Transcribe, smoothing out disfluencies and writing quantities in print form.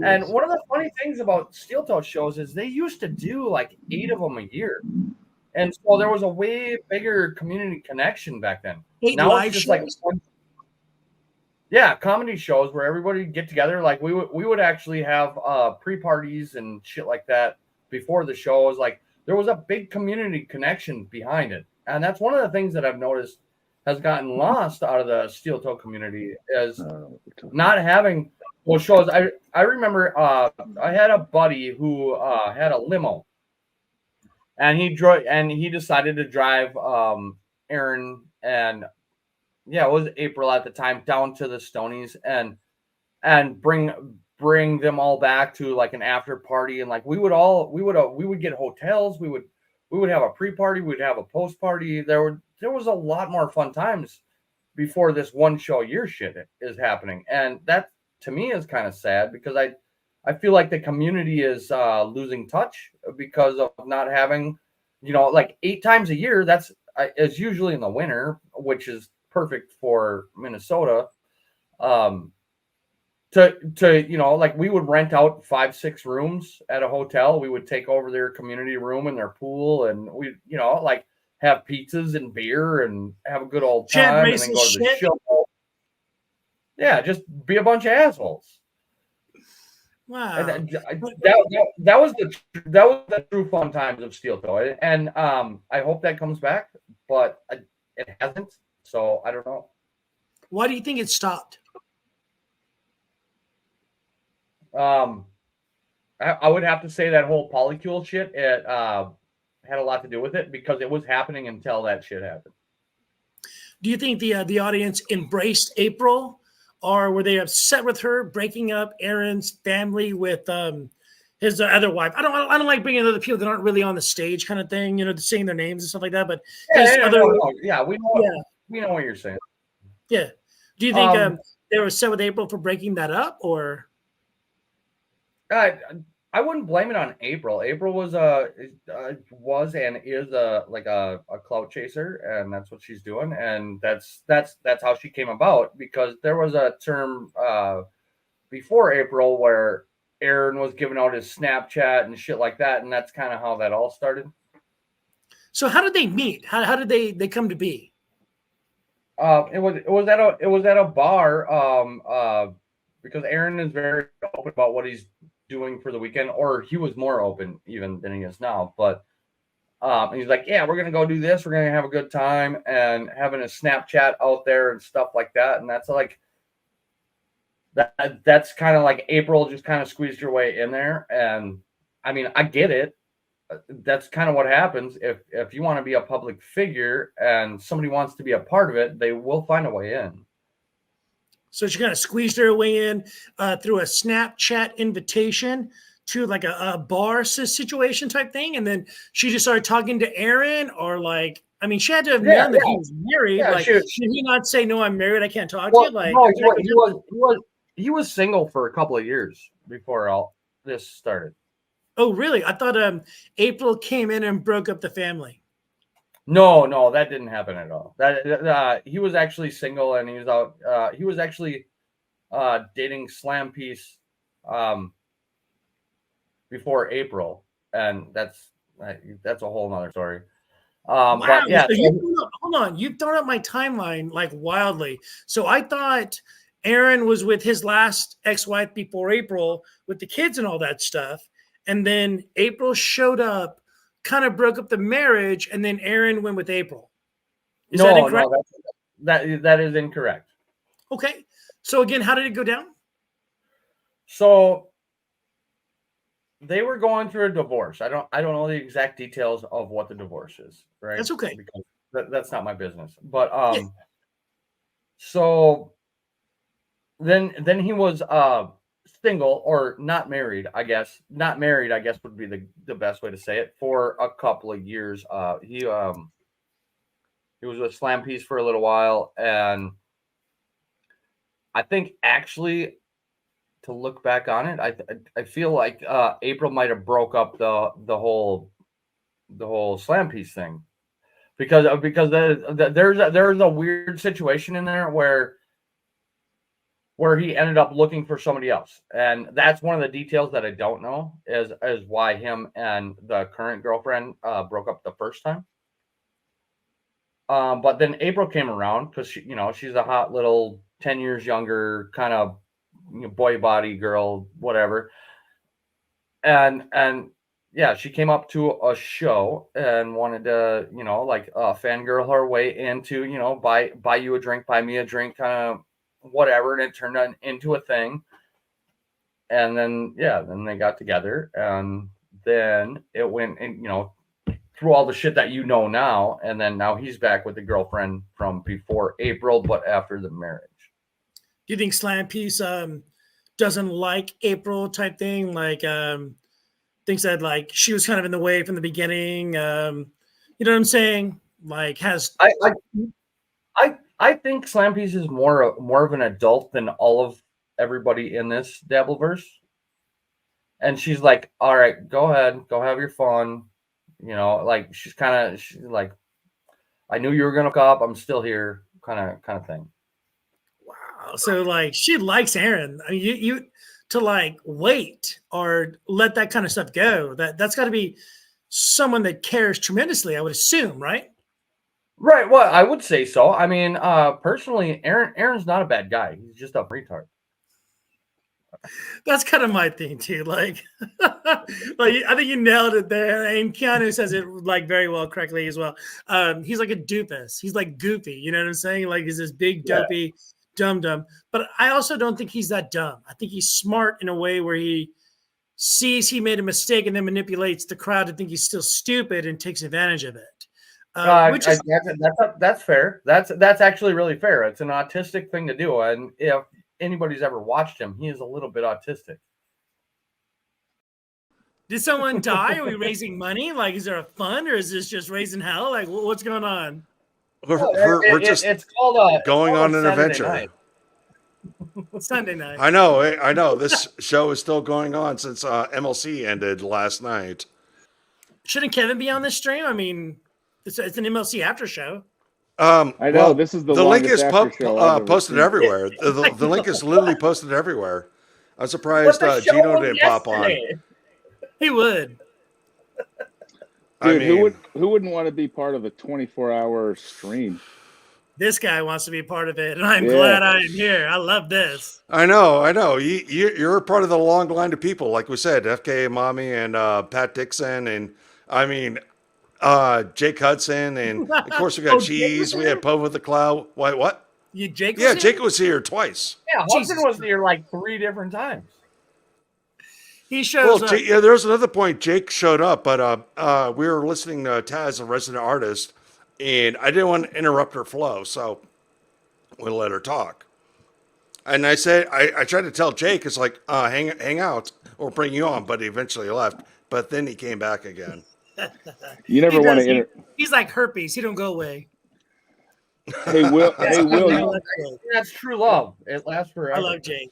And one of the funny things about steel toe shows is they used to do like 8 of them a year. And so there was a way bigger community connection back then. 8 Now it's live just like shows? yeah, comedy shows where everybody would get together. Like we would actually have pre-parties and shit like that before the shows. Like there was a big community connection behind it. And that's one of the things that I've noticed has gotten lost out of the steel toe community is not having well shows. I remember I had a buddy who had a limo and he decided to drive Aaron and yeah, it was April at the time down to the Stonies and bring them all back to like an after party and like we would get hotels, we would have a pre-party, we'd have a post party. There was a lot more fun times before this one show a year shit is happening. And that to me is kind of sad because I feel like the community is losing touch because of not having, like 8 times a year. That's is usually in the winter, which is perfect for Minnesota. Um, like we would rent out 5-6 rooms at a hotel. We would take over their community room and their pool, and we like have pizzas and beer and have a good old Chad time, and then racist go to the shit? show. Yeah, just be a bunch of assholes. And Wow. that was the true fun times of Steel Toe, and I hope that comes back, but it hasn't. So I don't know. Why do you think it stopped? Um, I would have to say that whole polycule shit it had a lot to do with it because it was happening until that shit happened. Do you think the audience embraced April, or were they upset with her breaking up Aaron's family with his other wife? I don't like bringing other people that aren't really on the stage, kind of thing. Saying their names and stuff like that. But his Yeah, other no, yeah, yeah we know what you're saying. yeah. Do you think Um, they were upset with April for breaking that up, or I I wouldn't blame it on April. April was and is a clout chaser, and that's what she's doing, and that's how she came about because there was a term before April where Aaron was giving out his Snapchat and shit like that, and that's kind of how that all started. so? How did they meet? How did they come to be? It was at a bar because Aaron is very open about what he's doing for the weekend, or he was more open even than he is now. But he's like, yeah, we're gonna go do this. We're gonna have a good time and having a Snapchat out there and stuff like that. And that's like that's kind of like April just kind of squeezed her way in there. And I mean, I get it. That's kind of what happens if you want to be a public figure and somebody wants to be a part of it, they will find a way in. So she kind of squeezed her way in through a Snapchat invitation to like a bar situation type thing, and then she just started talking to Aaron, or like, I mean, she had to have Yeah, known that he yeah, was married. yeah. Like, did he not say, "No, I'm married. I can't talk to you"? Well, Like, no, I mean, I can he was single for a couple of years before all this started. oh, really? I thought April came in and broke up the family. No, no, that didn't happen at all. That he was actually single and he was out. He was actually dating Slam Piece um, before April, and that's a whole nother story. Wow. But yeah, So so, hold on. You've thrown up my timeline like wildly. So I thought Aaron was with his last ex-wife before April with the kids and all that stuff. And then April showed up, kind of broke up the marriage, and then Aaron went with April. Is that no, incorrect? no, that is incorrect. Okay. So again, how did it go down? So they were going through a divorce. I don't know the exact details of what the divorce is, right? That's okay. Because that's not my business. But Yeah. so then he was single or not married, I guess. Not married, I guess would be the best way to say it, for a couple of years. He was with Slam Piece for a little while, and I think actually to look back on it, I feel like April might have broke up the whole Slam Piece thing because there's a weird situation in there where where he ended up looking for somebody else. And that's one of the details that I don't know is why him and the current girlfriend broke up the first time. But then April came around because she's a hot little 10 years younger kind of boy body girl, whatever. And yeah, she came up to a show and wanted to, like fangirl her way into, buy you a drink, buy me a drink, kind of whatever. And it turned into a thing. And then, yeah, then they got together and then it went and, through all the shit that now. And then now he's back with the girlfriend from before April, but after the marriage. Do you think Slam Piece doesn't like April type thing? Like, thinks that like she was kind of in the way from the beginning. You know what I'm saying? Like, I think Slam Piece is more of an adult than all of everybody in this Dabbleverse. And she's like, all right, go ahead, go have your fun. Like she's like, I knew you were gonna come up, I'm still here, kind of thing. Wow. So like she likes Aaron. I mean, you to like wait or let that kind of stuff go. That's got to be someone that cares tremendously, I would assume, right? Right. Well, I would say so. I mean, personally, Aaron's not a bad guy. He's just a retard. That's kind of my thing too. Like, like I think you nailed it there. And Keanu says it like very well, correctly as well. He's like a doofus. He's like goofy. You know what I'm saying? Like he's this big dopey dumb. But I also don't think he's that dumb. I think he's smart in a way where he sees he made a mistake and then manipulates the crowd to think he's still stupid and takes advantage of it. Which is that's fair. That's actually really fair. It's an autistic thing to do, and if anybody's ever watched him, he is a little bit autistic. Did someone die? Are we raising money? Like, is there a fund, or is this just raising hell? Like, what's going on? We're just it's called going on an adventure. Night. Sunday night. I know. This show is still going on since MLC ended last night. Shouldn't Kevin be on this stream? I mean, it's an MLC after show. I know this is the link is posted everywhere. The link is literally posted everywhere. I'm surprised Gino didn't pop on. He would. Dude, who wouldn't want to be part of a 24-hour stream? This guy wants to be part of it, and I'm glad I am here. I love this. I know. You're part of the long line of people, like we said, FK Mommy and Pat Dixon, and I mean, Jake Hudson, and of course we got Cheese. We had Poe with the Cloud. What? Jake? Jake was here twice. Yeah, Hudson was here like 3 different times. He shows up. There's another point. Jake showed up, but we were listening to Taz, a resident artist, and I didn't want to interrupt her flow, so we let her talk. And I said, I tried to tell Jake, it's like, hang out or bring you on, but he eventually left. But then he came back again. You never want to. He's like herpes. He don't go away. Hey, Will. That's true love. It lasts forever. I love Jake.